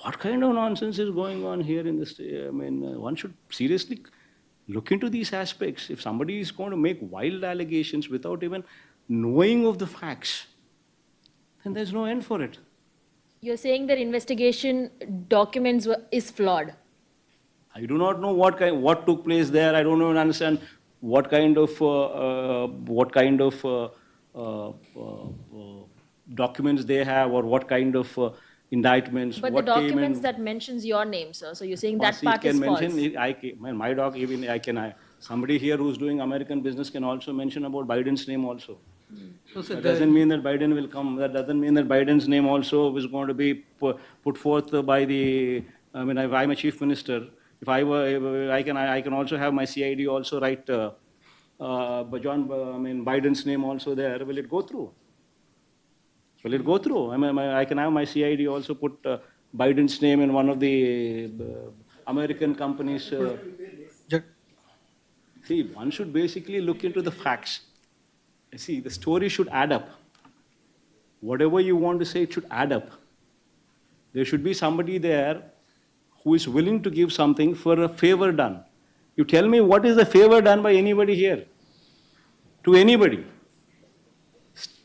what kind of nonsense is going on here in this? I mean, one should seriously look into these aspects. If somebody is going to make wild allegations without even knowing of the facts, then there's no end for it. You're saying that investigation documents is flawed. I do not know what took place there. I don't even understand what kind of documents they have, or what kind of indictments. But what the documents that mentions your name, sir. So you're saying that part is false. My doc, even somebody here who's doing American business can also mention about Biden's name also. So that doesn't mean that Biden will come. That doesn't mean that Biden's name also is going to be put forth by the. I mean, if I'm a chief minister, if I were, I can also have my CID also write Biden's name also there. Will it go through? Will it go through? I mean, I can have my CID also put Biden's name in one of the American companies. See, one should basically look into the facts. See, the story should add up. Whatever you want to say, it should add up. There should be somebody there who is willing to give something for a favor done. You tell me, what is a favor done by anybody here? To anybody.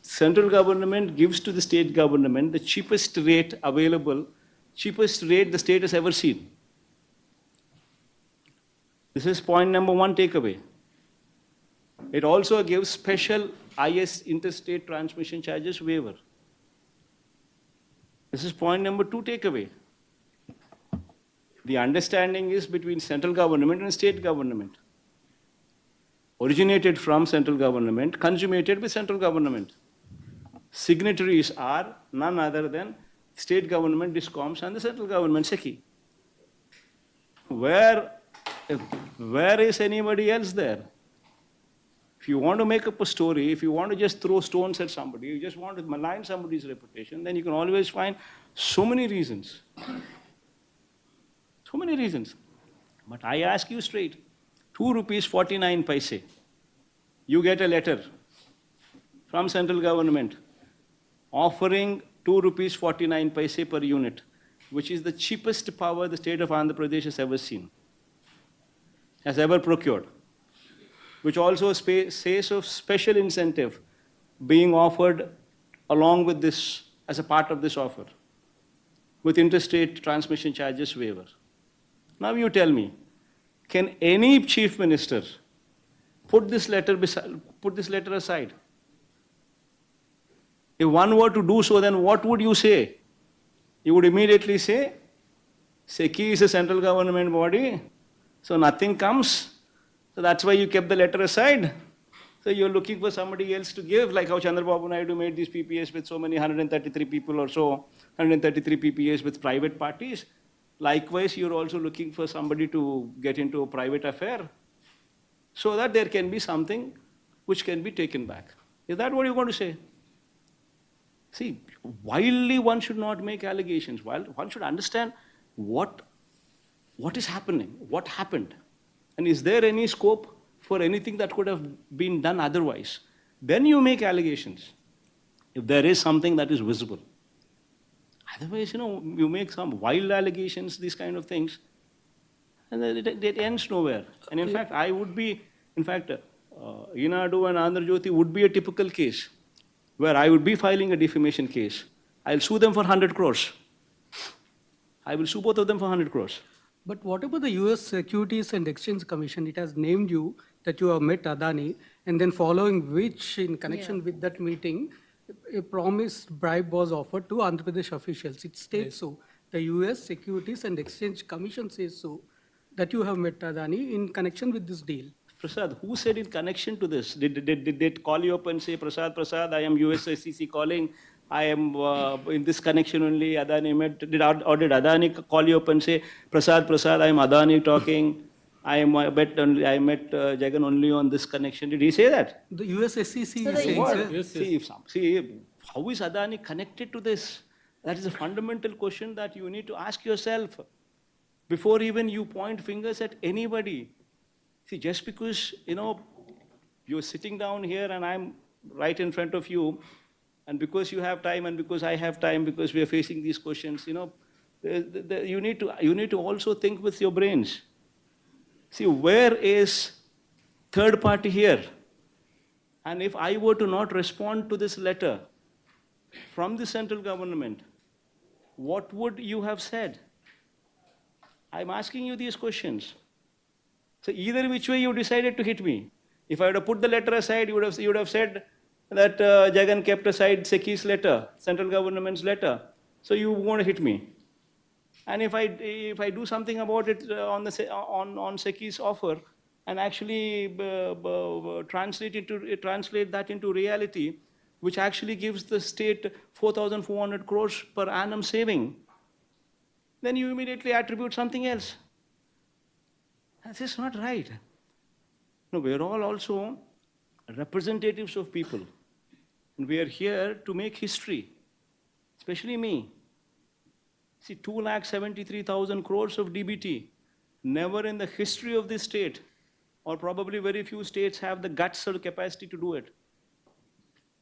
Central government gives to the state government the cheapest rate available, cheapest rate the state has ever seen. This is point number one takeaway. It also gives special IS interstate transmission charges waiver. This is point number two takeaway. The understanding is between central government and state government. Originated from central government, consummated with central government. Signatories are none other than state government, DISCOMs, and the central government, SECI. Where is anybody else there? If you want to make up a story, if you want to just throw stones at somebody, you just want to malign somebody's reputation, then you can always find so many reasons. So many reasons. But I ask you straight, 2 rupees 49 paise. You get a letter from central government offering 2 rupees 49 paise per unit, which is the cheapest power the state of Andhra Pradesh has ever seen, has ever procured, which also says of special incentive being offered along with this, as a part of this offer, with interstate transmission charges waiver. Now you tell me, can any chief minister put this letter aside? If one were to do so, then what would you say? You would immediately say, SECI is a central government body, so nothing comes. So that's why you kept the letter aside. So you're looking for somebody else to give, like how Chandrababu Naidu made these PPAs with so many 133 people or so, 133 PPAs with private parties. Likewise, you're also looking for somebody to get into a private affair so that there can be something which can be taken back. Is that what you're going to say? See, wildly one should not make allegations. One should understand what is happening, what happened. And is there any scope for anything that could have been done otherwise? Then you make allegations, if there is something that is visible. Otherwise, you make some wild allegations, these kind of things, and it ends nowhere. And in fact, Enadu and Andhra Jyoti would be a typical case where I would be filing a defamation case. I'll sue them for 100 crores. I will sue both of them for 100 crores. But what about the US Securities and Exchange Commission? It has named you that you have met Adani, and then following which, in connection with that meeting, a promised bribe was offered to Andhra Pradesh officials. It states so. The US Securities and Exchange Commission says so, that you have met Adani in connection with this deal. Prasad, who said in connection to this? Did they call you up and say, Prasad, I am US SEC calling, I am in this connection only, Adani met, did Adani call you up and say, Prasad, I am Adani talking, I met Jagan only on this connection. Did he say that? The US SEC is saying, sir. Yes. See, how is Adani connected to this? That is a fundamental question that you need to ask yourself before even you point fingers at anybody. See, just because, you're sitting down here and I'm right in front of you, and because you have time and because I have time, because we are facing these questions, You need to also think with your brains. See, where is third party here? And if I were to not respond to this letter from the central government, what would you have said? I'm asking you these questions. So either which way you decided to hit me. If I would have put the letter aside, you would have said that Jagan kept aside Seki's letter, central government's letter. So you want to hit me. And if I do something about it on Seki's offer and actually translate that into reality, which actually gives the state 4,400 crores per annum saving, then you immediately attribute something else. That's just not right. No, we are all also representatives of people. And we are here to make history, especially me. See, 2,73,000 crores of DBT. Never in the history of this state, or probably very few states have the guts or the capacity to do it.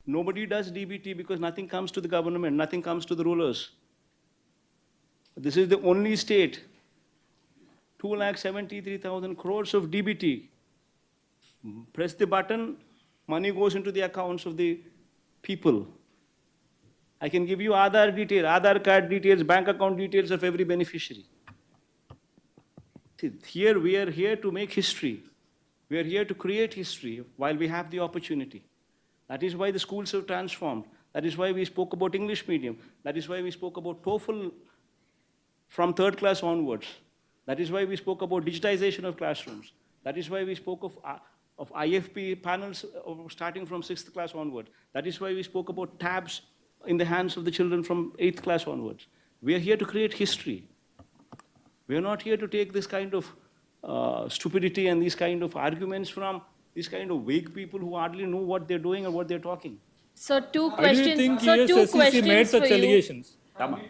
Nobody does DBT because nothing comes to the government, nothing comes to the rulers. This is the only state. 2,73,000 crores of DBT. Press the button, money goes into the accounts of the people. I can give you Aadhaar card details, bank account details of every beneficiary. See, here we are here to make history. We are here to create history while we have the opportunity. That is why the schools have transformed. That is why we spoke about English medium. That is why we spoke about TOEFL from third class onwards. That is why we spoke about digitization of classrooms. That is why we spoke of IFP panels starting from 6th class onward. That is why we spoke about tabs in the hands of the children from 8th class onwards. We are here to create history. We are not here to take this kind of stupidity and these kind of arguments from these kind of vague people who hardly know what they're doing or what they're talking. So two Why do you think questions. So two ESSEC made questions such for you. allegations? Tama.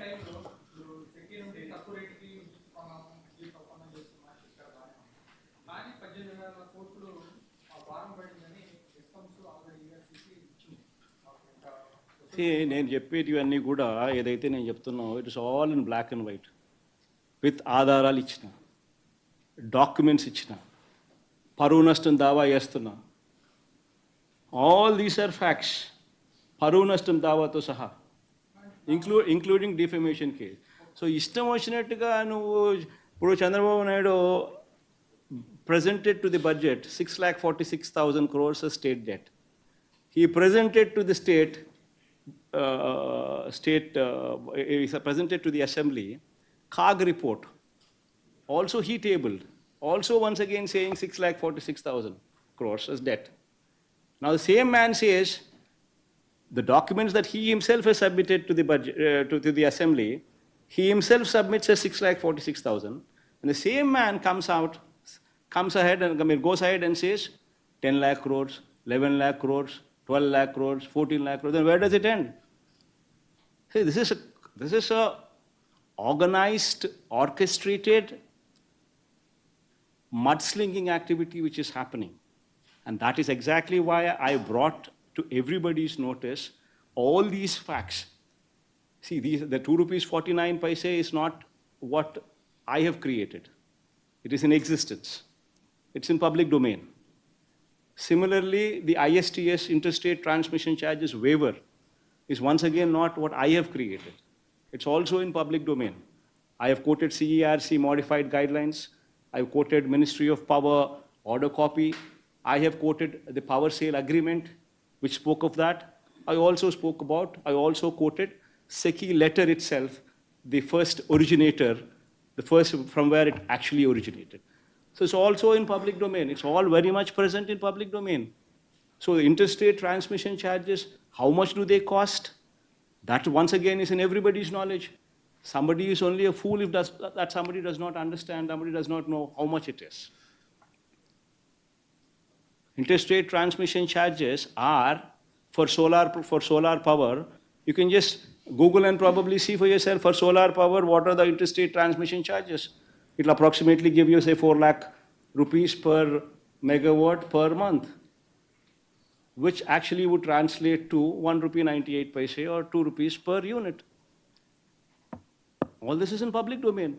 నేను చెప్పేటివన్నీ కూడా ఏదైతే నేను చెప్తున్నానో it is all in black and white with ఆధారాలు ఇచ్చిన documents ఇచ్చిన పరువు నష్టం దావా వేస్తున్నా ఆల్ దీస్ ఆర్ ఫ్యాక్ట్స్ పరువు నష్టం దావాతో సహా ఇంక్లూడింగ్ డిఫమేషన్ కేస్ సో ఇష్టం వచ్చినట్టుగా నువ్వు ఇప్పుడు Chandrababu Naidu presented to the budget 6,46,000 crores of state debt. He presented to the presented to the assembly CAG report. Also he tabled. Also once again saying 6,46,000 crores as debt. Now the same man says the documents that he himself has submitted to the budget to the assembly, he himself submits as 6,46,000, and the same man comes ahead and goes ahead and says 10 lakh crores, 11 lakh crores, 12 lakh crores, 14 lakh crores. Then where does it end? See, this is a organized, orchestrated mudslinging activity which is happening. And that is exactly why I brought to everybody's notice all these facts. See, the 2 rupees 49 paise is not what I have created. It is in existence. It's in public domain. Similarly, the ISTS interstate transmission charges waiver is once again not what I have created. It's also in public domain. I have quoted CERC modified guidelines. I have quoted Ministry of Power order copy. I have quoted the power sale agreement which spoke of that. I also quoted SECI letter itself, the first originator, the first from where it actually originated. So it's also in public domain. It's all very much present in public domain. So the interstate transmission charges, how much do they cost? That once again is in everybody's knowledge. Somebody is only a fool if that somebody does not understand, somebody does not know how much it is. Interstate transmission charges are for solar power. You can just Google and probably see for yourself for solar power what are the interstate transmission charges. It will approximately give you, say, 4 lakh rupees per megawatt per month, which actually would translate to 1 rupee 98 paise or 2 rupees per unit. All this is in public domain.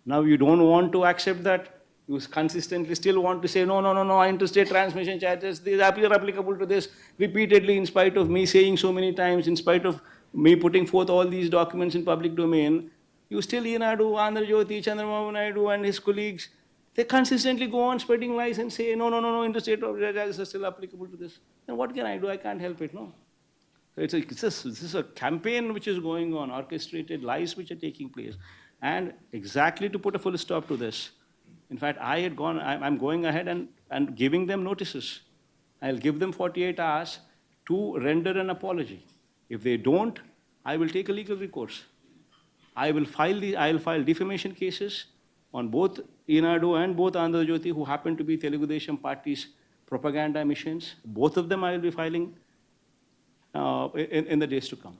Now you don't want to accept that. You consistently still want to say, no, interstate transmission charges, these are applicable to this repeatedly, in spite of me saying so many times, in spite of me putting forth all these documents in public domain. You still, Enadu, Andhra Jyoti, Chandrababu Naidu and his colleagues, they consistently go on spreading lies and say, no, interstate charges are still applicable to this. Then what can I do? I can't help it, no? So this is a campaign which is going on, orchestrated lies which are taking place. And exactly to put a full stop to this, in fact, I'm going ahead and giving them notices. I'll give them 48 hours to render an apology. If they don't, I will take a legal recourse. I'll file defamation cases on both Enadu and both Andhra Jyoti, who happen to be Telugu Desam Party's propaganda missions. Both of them I will be filing in the days to come.